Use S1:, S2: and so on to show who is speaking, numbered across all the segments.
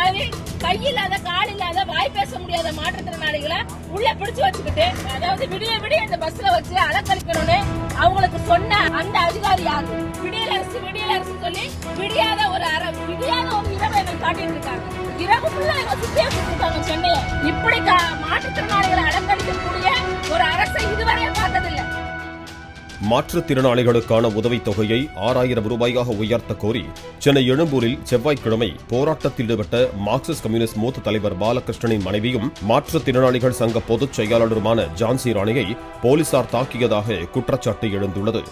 S1: மாதிரி கையில்லாத கால் இல்லாத வாய் பேச முடியாத மாற்றுத்திறனாளிகளை உள்ள பிடிச்சு வச்சுக்கிட்டு அதாவது விடிய விடிய இந்த பஸ்ல வச்சு அலக்கழிக்கணும்னு அவங்களுக்கு சொன்ன அந்த அதிகாரி யாரு? விடியல் அரசு சொல்லி விடியாத ஒரு இரவை எங்களுக்கு காட்டிட்டு இருக்காங்க. இரவு ஃபுல்லா எங்க சுத்தி வச்சிருக்காங்க சென்னையை. இப்படி மாற்றுத்திறனாளிகளை அலங்கரிக்கக்கூடிய ஒரு அரசை இதுவரை பார்த்ததில்லை.
S2: மாற்றுத்திறனாளிகளுக்கான உதவித் தொகையை 6000 ரூபாயாக உயர்த்த கோரி சென்னை எழும்பூரில் செவ்வாய்க்கிழமை போராட்டத்தில் ஈடுபட்ட மார்க்சிஸ்ட் கம்யூனிஸ்ட் மூத்த தலைவர் பாலகிருஷ்ணனின் மனைவியும் மாற்றுத்திறனாளிகள் சங்க பொதுச் செயலாளருமான ஜான்சி ராணியை போலீசார் தாக்கியதாக குற்றச்சாட்டு எழுந்துள்ளது.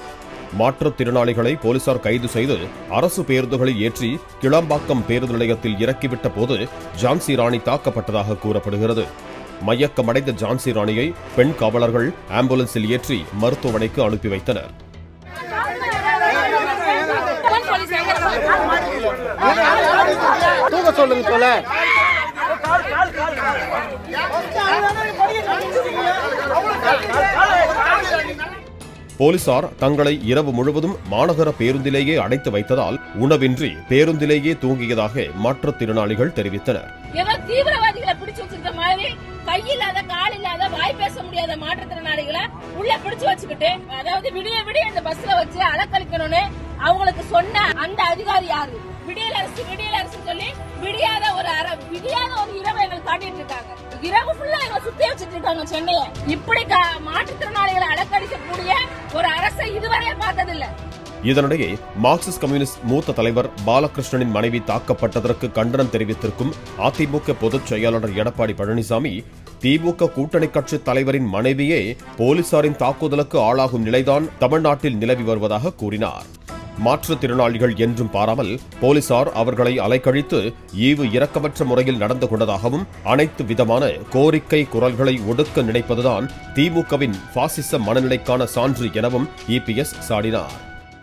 S2: மாற்றுத்திறனாளிகளை போலீசார் கைது செய்து அரசு பேருந்துகளில் ஏற்றி கிளாம்பாக்கம் பேருந்து நிலையத்தில் இறக்கிவிட்ட போது ஜான்சி ராணி தாக்கப்பட்டதாக கூறப்படுகிறது. மயக்கமடைந்த ஜான்சி ராணியை பெண் காவலர்கள் ஆம்புலன்ஸில் ஏற்றி மருத்துவமனைக்கு அனுப்பி வைத்தனர். போலீசார் தங்களை இரவு முழுவதும் மாநகர பேருந்திலேயே அடைத்து வைத்ததால் உணவின்றி பேருந்திலேயே தூங்கியதாக மாற்றுத்திறனாளிகள் தெரிவித்தனர்.
S1: தீவிரவாதிகளை பிடிச்சு வச்சிருக்க மாதிரி கையில்லாத கால் இல்லாத வாய் பேச முடியாத மாற்றுத்திறனாளிகளை உள்ள பிடிச்சு வச்சுக்கிட்டு அதாவது விடிய விடிய இந்த பஸ்ல வச்சு அலக்கழிக்கணும்னு அவங்களுக்கு சொன்ன அந்த அதிகாரி யாரு? விடியல் அரசு சொல்லி விடியாத ஒரு இரவை எங்களுக்கு காட்டிட்டு இருக்காங்க. இரவு ஃபுல்லா எங்க சுத்தி வச்சிட்டு இருக்காங்க சென்னையை. இப்படி மாற்றுத்திறனாளிகளை அலக்கழிக்கக்கூடிய ஒரு அரசை இதுவரை பார்த்ததில்லை.
S2: இதனிடையே மார்க்சிஸ்ட் கம்யூனிஸ்ட் மூத்த தலைவர் பாலகிருஷ்ணனின் மனைவி தாக்கப்பட்டதற்கு கண்டனம் தெரிவித்திருக்கும் அதிமுக பொதுச் செயலாளர் எடப்பாடி பழனிசாமி, திமுக கூட்டணி கட்சி தலைவரின் மனைவியே போலீசாரின் தாக்குதலுக்கு ஆளாகும் நிலைதான் தமிழ்நாட்டில் நிலவி வருவதாக கூறினார். மாற்றுத்திறனாளிகள் என்றும் பாராமல் போலீசார் அவர்களை அலைக்கழித்து ஈவு இரக்கமற்ற முறையில் நடந்து கொண்டதாகவும் அனைத்து விதமான கோரிக்கை குரல்களை ஒடுக்க நினைப்பதுதான் திமுகவின் பாசிச மனநிலைக்கான சான்று எனவும் இபிஎஸ் சாடினார்.